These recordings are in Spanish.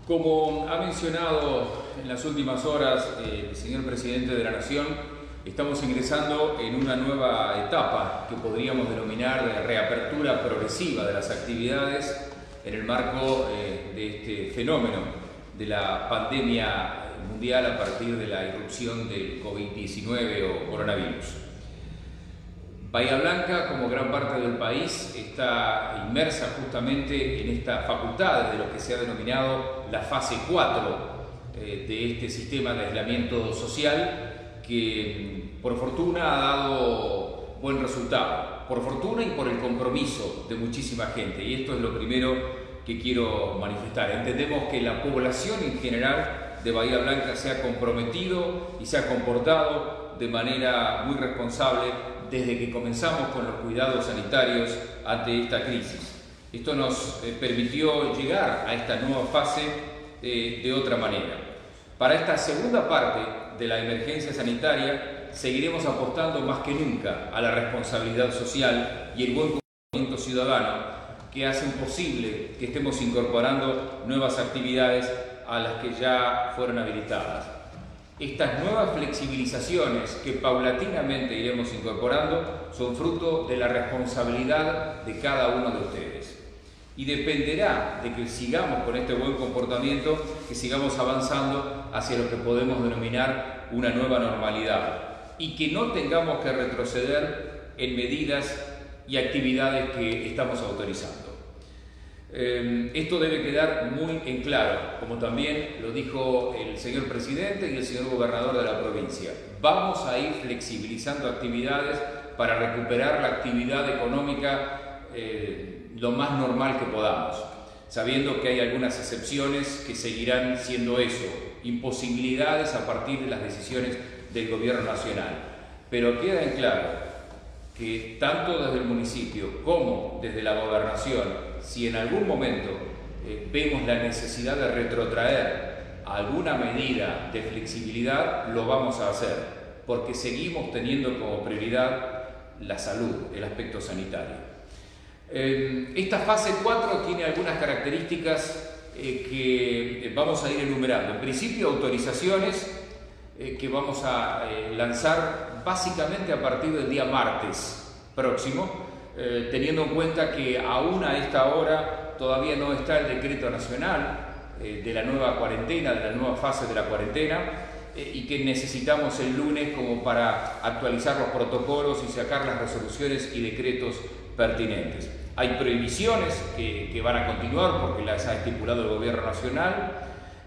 Como ha mencionado en las últimas horas el señor presidente de la Nación, estamos ingresando en una nueva etapa que podríamos denominar de reapertura progresiva de las actividades en el marco de este fenómeno de la pandemia mundial a partir de la irrupción del COVID-19 o coronavirus. Bahía Blanca, como gran parte del país, está inmersa justamente en esta facultad de lo que se ha denominado la fase 4 de este sistema de aislamiento social que por fortuna ha dado buen resultado, por fortuna y por el compromiso de muchísima gente, y esto es lo primero que quiero manifestar. Entendemos que la población en general de Bahía Blanca se ha comprometido y se ha comportado de manera muy responsable desde que comenzamos con los cuidados sanitarios ante esta crisis. Esto nos permitió llegar a esta nueva fase de otra manera. Para esta segunda parte de la emergencia sanitaria seguiremos apostando más que nunca a la responsabilidad social y el buen comportamiento ciudadano que hacen posible que estemos incorporando nuevas actividades a las que ya fueron habilitadas. Estas nuevas flexibilizaciones que paulatinamente iremos incorporando son fruto de la responsabilidad de cada uno de ustedes. Y dependerá de que sigamos con este buen comportamiento, que sigamos avanzando hacia lo que podemos denominar una nueva normalidad y que no tengamos que retroceder en medidas y actividades que estamos autorizando. Esto debe quedar muy en claro, como también lo dijo el señor presidente y el señor gobernador de la provincia. Vamos a ir flexibilizando actividades para recuperar la actividad económica lo más normal que podamos, sabiendo que hay algunas excepciones que seguirán siendo eso, imposibilidades a partir de las decisiones del gobierno nacional. Pero queda en claro que tanto desde el municipio como desde la gobernación, si en algún momento vemos la necesidad de retrotraer alguna medida de flexibilidad, lo vamos a hacer, porque seguimos teniendo como prioridad la salud, el aspecto sanitario. Esta fase 4 tiene algunas características que vamos a ir enumerando. En principio, autorizaciones que vamos a lanzar básicamente a partir del día martes próximo, teniendo en cuenta que aún a esta hora todavía no está el decreto nacional de la nueva cuarentena, de la nueva fase de la cuarentena, y que necesitamos el lunes como para actualizar los protocolos y sacar las resoluciones y decretos pertinentes. Hay prohibiciones que van a continuar porque las ha estipulado el gobierno nacional.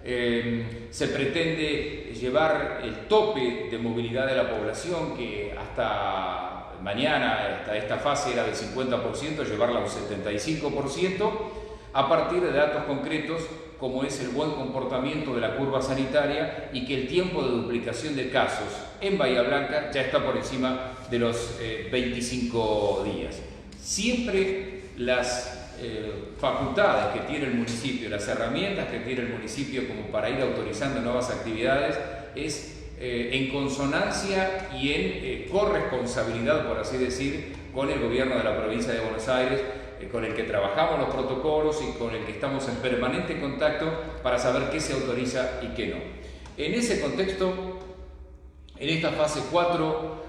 Se pretende llevar el tope de movilidad de la población, que hasta mañana, hasta esta fase era del 50%, llevarla a un 75%, a partir de datos concretos como es el buen comportamiento de la curva sanitaria y que el tiempo de duplicación de casos en Bahía Blanca ya está por encima de los 25 días. Siempre las facultades que tiene el municipio, las herramientas que tiene el municipio como para ir autorizando nuevas actividades es en consonancia y en corresponsabilidad, por así decir, con el gobierno de la provincia de Buenos Aires, con el que trabajamos los protocolos y con el que estamos en permanente contacto para saber qué se autoriza y qué no. En ese contexto, en esta fase 4,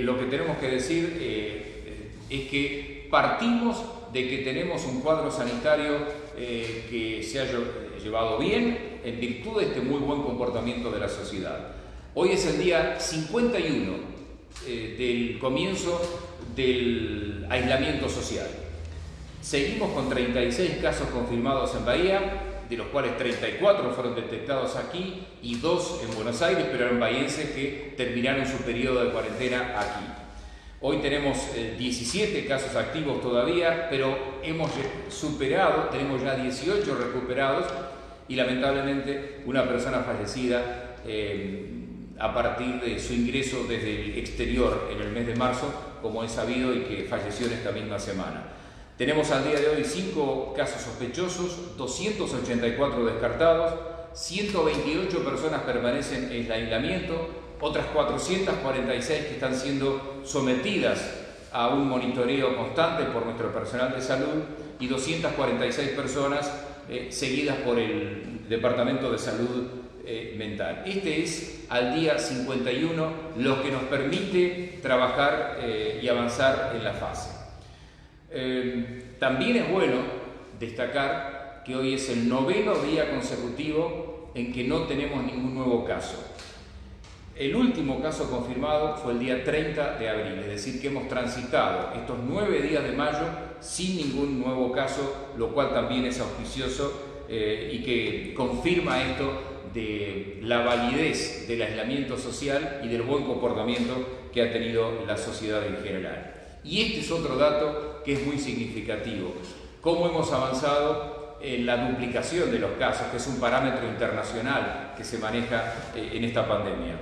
lo que tenemos que decir es que partimos de que tenemos un cuadro sanitario que se ha llevado bien en virtud de este muy buen comportamiento de la sociedad. Hoy es el día 51 del comienzo del aislamiento social. Seguimos con 36 casos confirmados en Bahía, de los cuales 34 fueron detectados aquí y 2 en Buenos Aires, pero eran bahienses que terminaron su periodo de cuarentena aquí. Hoy tenemos 17 casos activos todavía, pero hemos superado, tenemos ya 18 recuperados y lamentablemente una persona fallecida a partir de su ingreso desde el exterior en el mes de marzo, como es sabido, y que falleció en esta misma semana. Tenemos al día de hoy 5 casos sospechosos, 284 descartados, 128 personas permanecen en aislamiento, otras 446 que están siendo sometidas a un monitoreo constante por nuestro personal de salud y 246 personas seguidas por el Departamento de Salud Mental. Este es al día 51 lo que nos permite trabajar y avanzar en la fase. También es bueno destacar que hoy es el 9º día consecutivo en que no tenemos ningún nuevo caso. El último caso confirmado fue el día 30 de abril, es decir, que hemos transitado estos 9 días de mayo sin ningún nuevo caso, lo cual también es auspicioso y que confirma esto de la validez del aislamiento social y del buen comportamiento que ha tenido la sociedad en general. Y este es otro dato que es muy significativo. Cómo hemos avanzado en la duplicación de los casos, que es un parámetro internacional que se maneja en esta pandemia.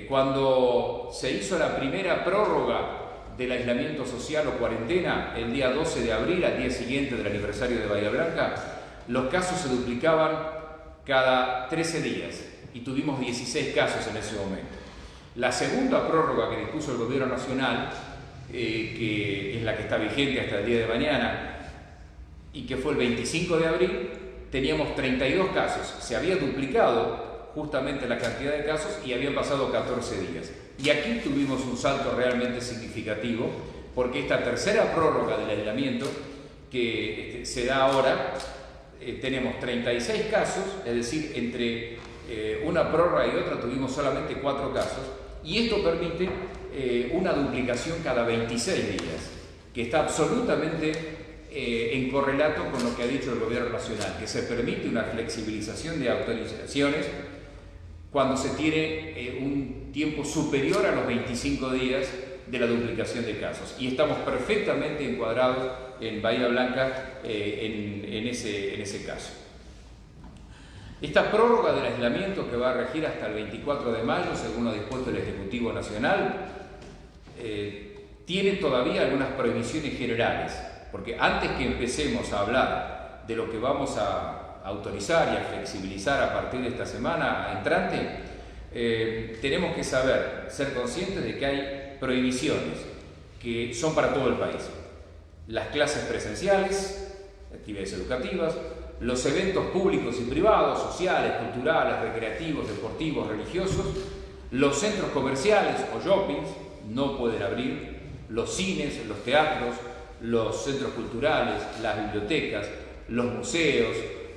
Cuando se hizo la primera prórroga del aislamiento social o cuarentena, el día 12 de abril, al día siguiente del aniversario de Bahía Blanca, los casos se duplicaban cada 13 días y tuvimos 16 casos en ese momento. La segunda prórroga que dispuso el Gobierno Nacional, que es la que está vigente hasta el día de mañana y que fue el 25 de abril, teníamos 32 casos. Se había duplicado justamente la cantidad de casos y habían pasado 14 días. Y aquí tuvimos un salto realmente significativo porque esta tercera prórroga del aislamiento que se da ahora, tenemos 36 casos, es decir, entre una prórroga y otra tuvimos solamente 4 casos, y esto permite una duplicación cada 26 días, que está absolutamente en correlato con lo que ha dicho el Gobierno Nacional, que se permite una flexibilización de autorizaciones cuando se tiene un tiempo superior a los 25 días de la duplicación de casos. Y estamos perfectamente encuadrados en Bahía Blanca en ese caso. Esta prórroga del aislamiento que va a regir hasta el 24 de mayo, según lo dispuesto el Ejecutivo Nacional, tiene todavía algunas prohibiciones generales, porque antes que empecemos a hablar de lo que vamos a autorizar y a flexibilizar a partir de esta semana entrante, tenemos que ser conscientes de que hay prohibiciones que son para todo el país. Las clases presenciales, actividades educativas, los eventos públicos y privados, sociales, culturales, recreativos, deportivos, religiosos, los centros comerciales o shoppings no pueden abrir, los cines, los teatros, los centros culturales, las bibliotecas, los museos,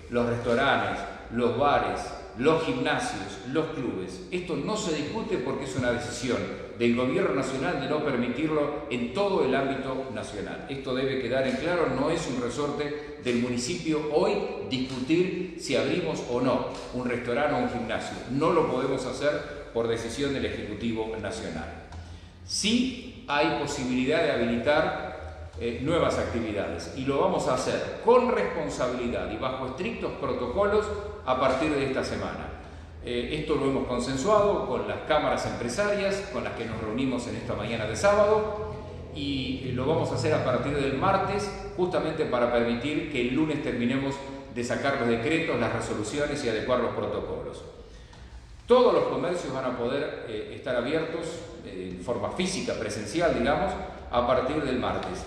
los restaurantes, los bares, los gimnasios, los clubes. Esto no se discute porque es una decisión del Gobierno Nacional de no permitirlo en todo el ámbito nacional. Esto debe quedar en claro, no es un resorte del municipio hoy discutir si abrimos o no un restaurante o un gimnasio. No lo podemos hacer por decisión del Ejecutivo Nacional. Sí hay posibilidad de habilitar nuevas actividades y lo vamos a hacer con responsabilidad y bajo estrictos protocolos a partir de esta semana. Esto lo hemos consensuado con las cámaras empresarias con las que nos reunimos en esta mañana de sábado y lo vamos a hacer a partir del martes, justamente para permitir que el lunes terminemos de sacar los decretos, las resoluciones y adecuar los protocolos. Todos los comercios van a poder estar abiertos en forma física, presencial, digamos, a partir del martes.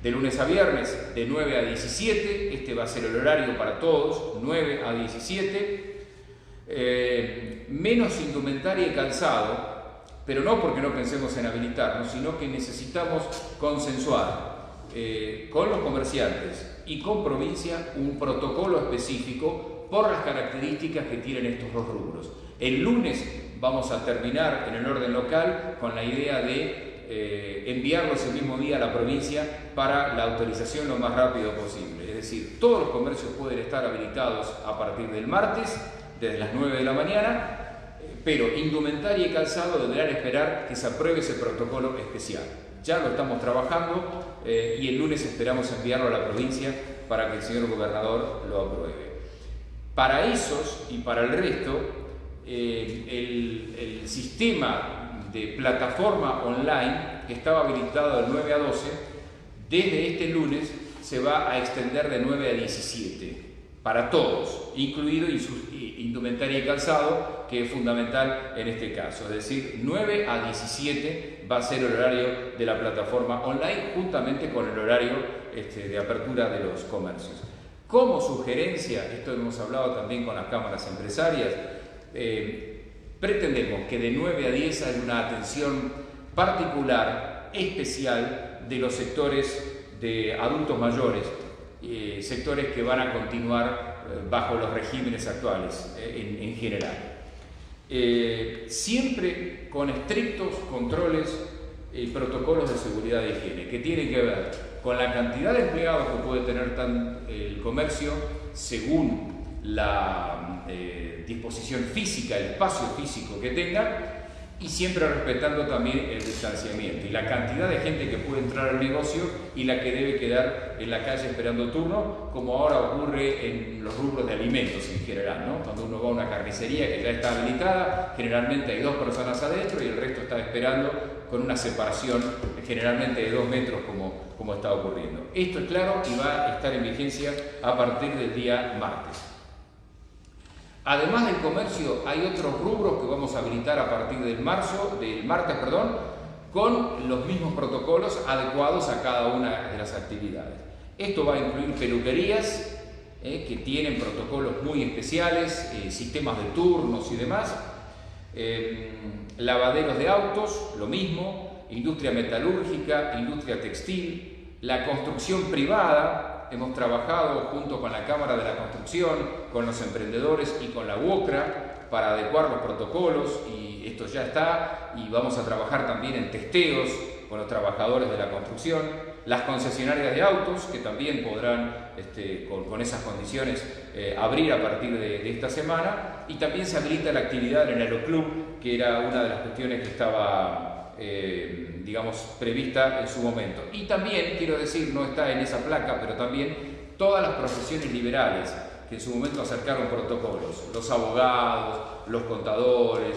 De lunes a viernes, de 9 a 17, este va a ser el horario para todos, 9 a 17, menos indumentaria y calzado, pero no porque no pensemos en habilitarnos, sino que necesitamos consensuar con los comerciantes y con provincia un protocolo específico por las características que tienen estos dos rubros. El lunes vamos a terminar en el orden local con la idea de enviarlo ese mismo día a la provincia para la autorización lo más rápido posible. Es decir, todos los comercios pueden estar habilitados a partir del martes, desde las 9 de la mañana, pero indumentaria y calzado deberán esperar que se apruebe ese protocolo especial. Ya lo estamos trabajando y el lunes esperamos enviarlo a la provincia para que el señor gobernador lo apruebe. Para esos y para el resto, el sistema de plataforma online que estaba habilitado del 9 a 12, desde este lunes se va a extender de 9 a 17 para todos, incluido indumentaria y calzado, que es fundamental en este caso. Es decir, 9 a 17 va a ser el horario de la plataforma online, juntamente con el horario de apertura de los comercios. Como sugerencia, esto hemos hablado también con las cámaras empresarias, pretendemos que de 9 a 10 haya una atención particular, especial, de los sectores de adultos mayores, sectores que van a continuar bajo los regímenes actuales en general. Siempre con estrictos controles y protocolos de seguridad e higiene, que tienen que ver con la cantidad de empleados que puede tener el comercio según la disposición física, el espacio físico que tenga, y siempre respetando también el distanciamiento y la cantidad de gente que puede entrar al negocio y la que debe quedar en la calle esperando turno, como ahora ocurre en los rubros de alimentos en general, ¿no? Cuando uno va a una carnicería que ya está habilitada, generalmente hay 2 personas adentro y el resto está esperando con una separación generalmente de 2 metros como está ocurriendo. Esto es claro y va a estar en vigencia a partir del día martes. Además del comercio, hay otros rubros que vamos a habilitar a partir del martes, con los mismos protocolos adecuados a cada una de las actividades. Esto va a incluir peluquerías, que tienen protocolos muy especiales, sistemas de turnos y demás, lavaderos de autos, lo mismo, industria metalúrgica, industria textil, la construcción privada. Hemos trabajado junto con la Cámara de la Construcción, con los emprendedores y con la UOCRA para adecuar los protocolos, y esto ya está, y vamos a trabajar también en testeos con los trabajadores de la construcción, las concesionarias de autos, que también podrán, con esas condiciones, abrir a partir de esta semana, y también se habilita la actividad en el Aeroclub, que era una de las cuestiones que estaba prevista en su momento. Y también, quiero decir, no está en esa placa, pero también todas las profesiones liberales que en su momento acercaron protocolos, los abogados, los contadores,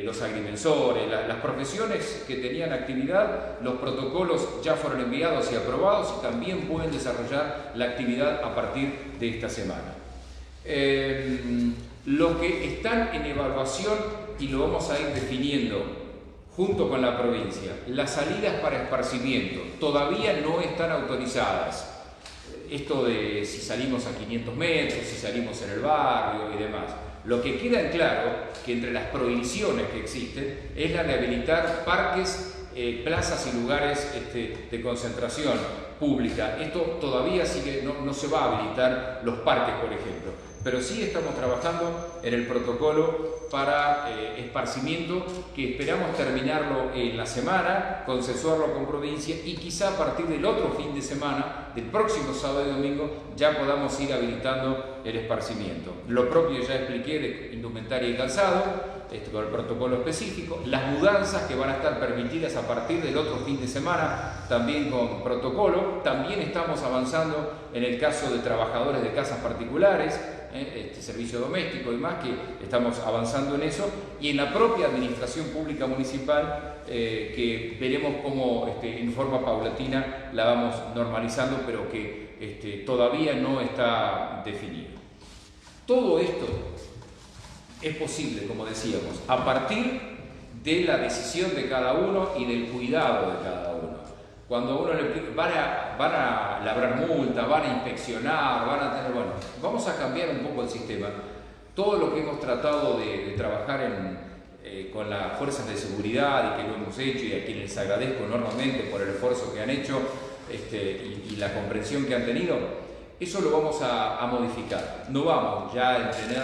los agrimensores, las profesiones que tenían actividad, los protocolos ya fueron enviados y aprobados y también pueden desarrollar la actividad a partir de esta semana. Los que están en evaluación, y lo vamos a ir definiendo junto con la provincia, las salidas para esparcimiento todavía no están autorizadas. Esto de si salimos a 500 metros, si salimos en el barrio y demás. Lo que queda en claro, que entre las prohibiciones que existen, es la de habilitar parques, plazas y lugares de concentración pública. Esto todavía sigue, no se va a habilitar los parques, por ejemplo. Pero sí estamos trabajando en el protocolo para esparcimiento, que esperamos terminarlo en la semana, consensuarlo con provincia, y quizá a partir del otro fin de semana, del próximo sábado y domingo, ya podamos ir habilitando el esparcimiento. Lo propio ya expliqué de indumentaria y calzado, con el protocolo específico, las mudanzas que van a estar permitidas a partir del otro fin de semana, también con protocolo. También estamos avanzando en el caso de trabajadores de casas particulares, servicio doméstico y más, que estamos avanzando en eso, y en la propia administración pública municipal, que veremos cómo en forma paulatina la vamos normalizando, pero que todavía no está definido. Todo esto es posible, como decíamos, a partir de la decisión de cada uno y del cuidado de cada uno. Cuando uno van a labrar multas, van a inspeccionar, vamos a cambiar un poco el sistema. Todo lo que hemos tratado de trabajar con las fuerzas de seguridad, y que lo hemos hecho, y a quienes les agradezco enormemente por el esfuerzo que han hecho y la comprensión que han tenido, eso lo vamos a modificar. No vamos ya a tener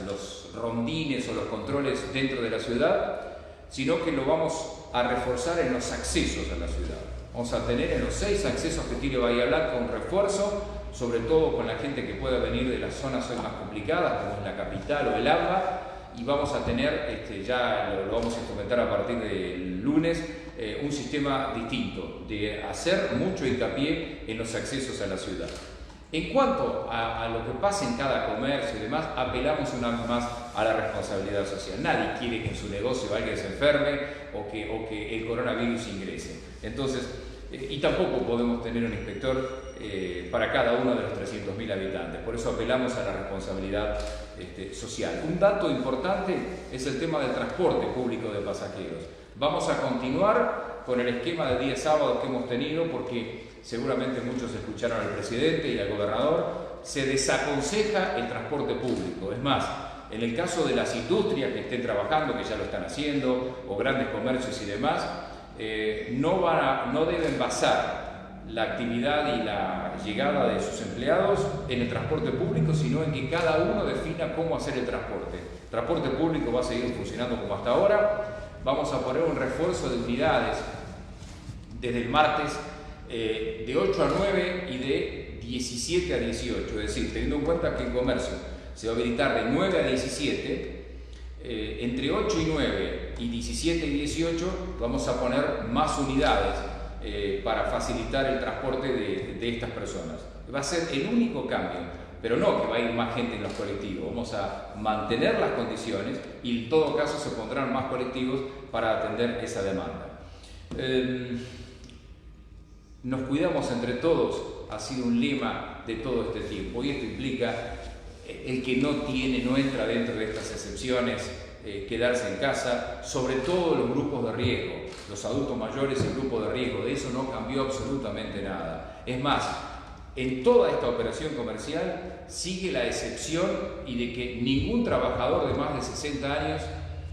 los rondines o los controles dentro de la ciudad, sino que lo vamos a reforzar en los accesos a la ciudad. Vamos a tener en los 6 accesos que tiene Bahía Blanca un refuerzo, sobre todo con la gente que pueda venir de las zonas hoy más complicadas, como es la capital o el AMBA, y vamos a tener, ya lo vamos a instrumentar a partir del lunes, un sistema distinto, de hacer mucho hincapié en los accesos a la ciudad. En cuanto a lo que pasa en cada comercio y demás, apelamos una vez más a la responsabilidad social. Nadie quiere que en su negocio alguien se enferme o que el coronavirus ingrese. Entonces, y tampoco podemos tener un inspector para cada uno de los 300.000 habitantes. Por eso apelamos a la responsabilidad social. Un dato importante es el tema del transporte público de pasajeros. Vamos a continuar con el esquema de días sábados que hemos tenido, porque seguramente muchos escucharon al presidente y al gobernador, se desaconseja el transporte público. Es más, en el caso de las industrias que estén trabajando, que ya lo están haciendo, o grandes comercios y demás, no deben basar la actividad y la llegada de sus empleados en el transporte público, sino en que cada uno defina cómo hacer el transporte. El transporte público va a seguir funcionando como hasta ahora. Vamos a poner un refuerzo de unidades desde el martes de 8 a 9 y de 17 a 18, es decir, teniendo en cuenta que el comercio se va a habilitar de 9 a 17, entre 8 y 9 y 17 y 18 vamos a poner más unidades para facilitar el transporte de estas personas. Va a ser el único cambio, pero no que va a ir más gente en los colectivos. Vamos a mantener las condiciones y en todo caso se pondrán más colectivos para atender esa demanda. Nos cuidamos entre todos ha sido un lema de todo este tiempo, y esto implica el que no entra dentro de estas excepciones, quedarse en casa, sobre todo los grupos de riesgo, los adultos mayores y el grupo de riesgo. De eso no cambió absolutamente nada. Es más, en toda esta operación comercial sigue la excepción y de que ningún trabajador de más de 60 años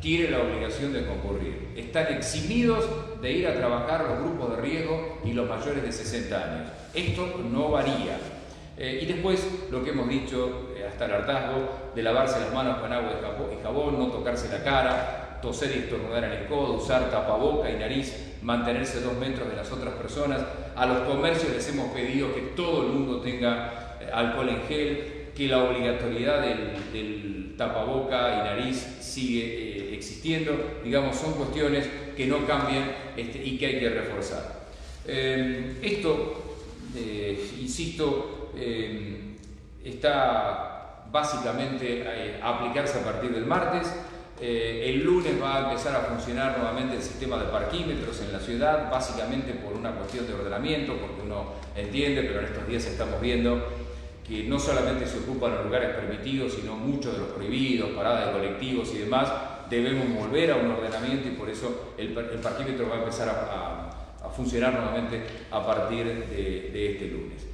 tiene la obligación de concurrir. Están eximidos de ir a trabajar los grupos de riesgo y los mayores de 60 años. Esto no varía. Y después lo que hemos dicho hasta el hartazgo de lavarse las manos con agua y jabón, no tocarse la cara, toser y estornudar en el codo, usar tapaboca y nariz, mantenerse 2 metros de las otras personas. A los comercios les hemos pedido que todo el mundo tenga alcohol en gel, que la obligatoriedad del tapaboca y nariz sigue existiendo. Digamos, son cuestiones que no cambian y que hay que reforzar. Esto, insisto, está básicamente a aplicarse a partir del martes. El lunes va a empezar a funcionar nuevamente el sistema de parquímetros en la ciudad, básicamente por una cuestión de ordenamiento, porque uno entiende, pero en estos días estamos viendo que no solamente se ocupan los lugares permitidos, sino muchos de los prohibidos, paradas de colectivos y demás. Debemos volver a un ordenamiento y por eso el parquímetro va a empezar a funcionar nuevamente a partir de este lunes.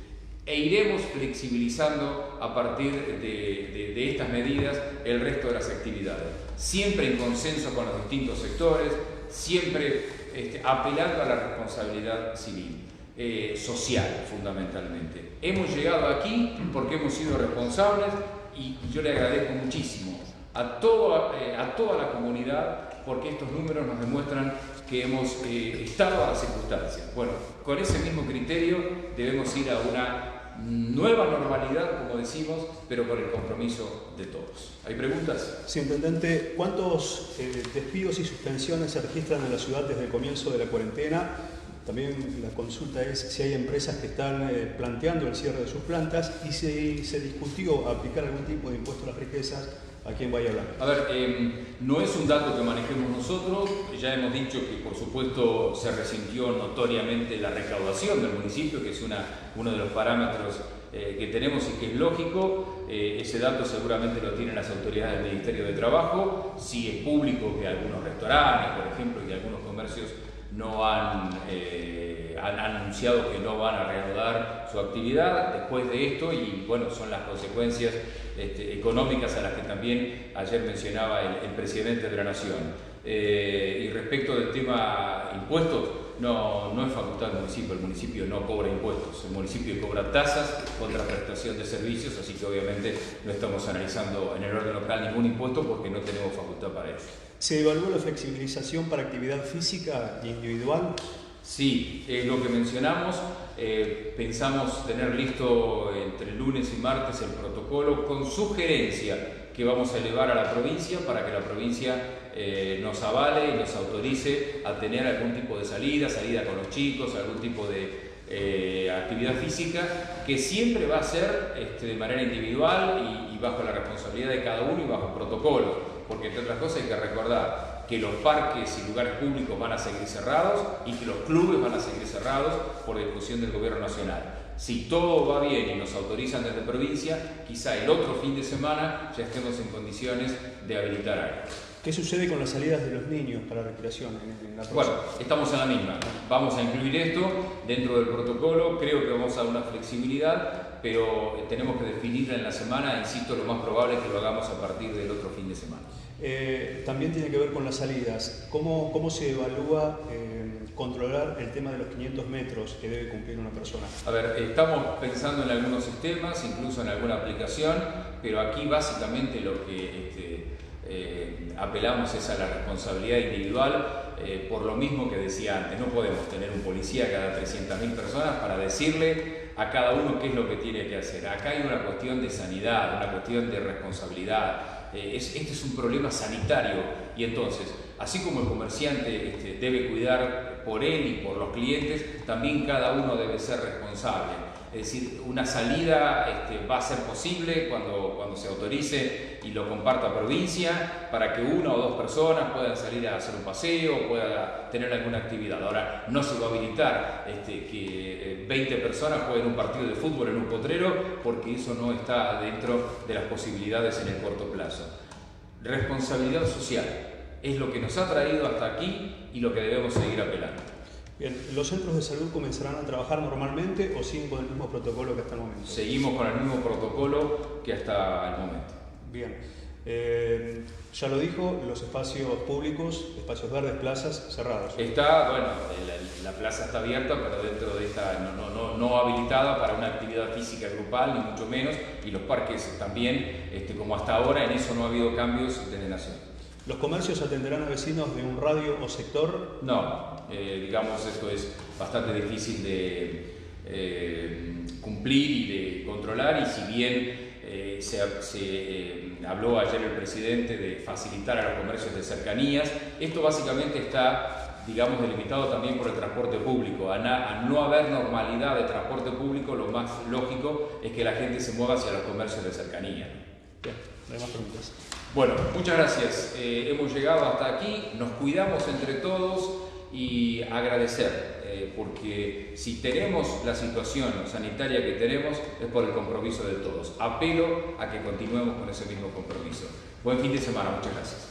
E iremos flexibilizando a partir de estas medidas el resto de las actividades, siempre en consenso con los distintos sectores, siempre apelando a la responsabilidad civil, social fundamentalmente. Hemos llegado aquí porque hemos sido responsables y yo le agradezco muchísimo a toda la comunidad, porque estos números nos demuestran que hemos estado a las circunstancias. Bueno, con ese mismo criterio debemos ir a una nueva normalidad, como decimos, pero con el compromiso de todos. ¿Hay preguntas? Sí, intendente, ¿cuántos despidos y suspensiones se registran en la ciudad desde el comienzo de la cuarentena? También la consulta es si hay empresas que están planteando el cierre de sus plantas y si se discutió aplicar algún tipo de impuesto a las riquezas aquí en Bahía Blanca. A ver, no es un dato que manejemos nosotros. Ya hemos dicho que por supuesto se resintió notoriamente la recaudación del municipio, que es uno de los parámetros que tenemos y que es lógico. Ese dato seguramente lo tienen las autoridades del Ministerio de Trabajo. Sí es público que algunos restaurantes, por ejemplo, y algunos comercios no han anunciado que no van a reanudar su actividad después de esto, y bueno, son las consecuencias económicas a las que también ayer mencionaba el presidente de la Nación. Y respecto del tema impuestos, no es facultad del municipio, el municipio no cobra impuestos, el municipio cobra tasas contra prestación de servicios, así que obviamente no estamos analizando en el orden local ningún impuesto porque no tenemos facultad para eso. ¿Se evaluó la flexibilización para actividad física e individual? Sí, es lo que mencionamos. Pensamos tener listo entre lunes y martes el protocolo con sugerencia que vamos a elevar a la provincia para que la provincia nos avale y nos autorice a tener algún tipo de salida con los chicos, algún tipo de actividad física, que siempre va a ser de manera individual y bajo la responsabilidad de cada uno y bajo protocolos, porque entre otras cosas hay que recordar que los parques y lugares públicos van a seguir cerrados y que los clubes van a seguir cerrados por discusión del Gobierno Nacional. Si todo va bien y nos autorizan desde provincia, quizá el otro fin de semana ya estemos en condiciones de habilitar algo. ¿Qué sucede con las salidas de los niños para recreación en la próxima? Bueno, estamos en la misma. Vamos a incluir esto dentro del protocolo. Creo que vamos a dar una flexibilidad, pero tenemos que definirla en la semana. Insisto, lo más probable es que lo hagamos a partir del otro fin de semana. También tiene que ver con las salidas. ¿Cómo se evalúa controlar el tema de los 500 metros que debe cumplir una persona? A ver, estamos pensando en algunos sistemas, incluso en alguna aplicación, pero aquí básicamente lo que apelamos es a la responsabilidad individual, por lo mismo que decía antes. No podemos tener un policía cada 300.000 personas para decirle a cada uno qué es lo que tiene que hacer. Acá hay una cuestión de sanidad, una cuestión de responsabilidad. Este es un problema sanitario, y entonces, así como el comerciante debe cuidar por él y por los clientes, también cada uno debe ser responsable. Es decir, una salida va a ser posible cuando se autorice y lo comparta provincia, para que una o dos personas puedan salir a hacer un paseo, puedan tener alguna actividad. Ahora, no se va a habilitar que 20 personas jueguen un partido de fútbol en un potrero, porque eso no está dentro de las posibilidades en el corto plazo. Responsabilidad social es lo que nos ha traído hasta aquí y lo que debemos seguir apelando. Bien, ¿los centros de salud comenzarán a trabajar normalmente o siguen con el mismo protocolo que hasta el momento? Seguimos con el mismo protocolo que hasta el momento. Bien, ya lo dijo, los espacios públicos, espacios verdes, plazas cerrados. La plaza está abierta, pero dentro de esta no habilitada para una actividad física grupal, ni mucho menos, y los parques también, como hasta ahora, en eso no ha habido cambios desde Nación. ¿Los comercios atenderán a vecinos de un radio o sector? No, digamos, esto es bastante difícil de cumplir y de controlar, y si bien se habló ayer el presidente de facilitar a los comercios de cercanías, esto básicamente está, digamos, delimitado también por el transporte público. A no haber normalidad de transporte público, lo más lógico es que la gente se mueva hacia los comercios de cercanía. Bien, no hay más preguntas. Bueno, muchas gracias. Hemos llegado hasta aquí, nos cuidamos entre todos y agradecer, porque si tenemos la situación sanitaria que tenemos es por el compromiso de todos. Apelo a que continuemos con ese mismo compromiso. Buen fin de semana, muchas gracias.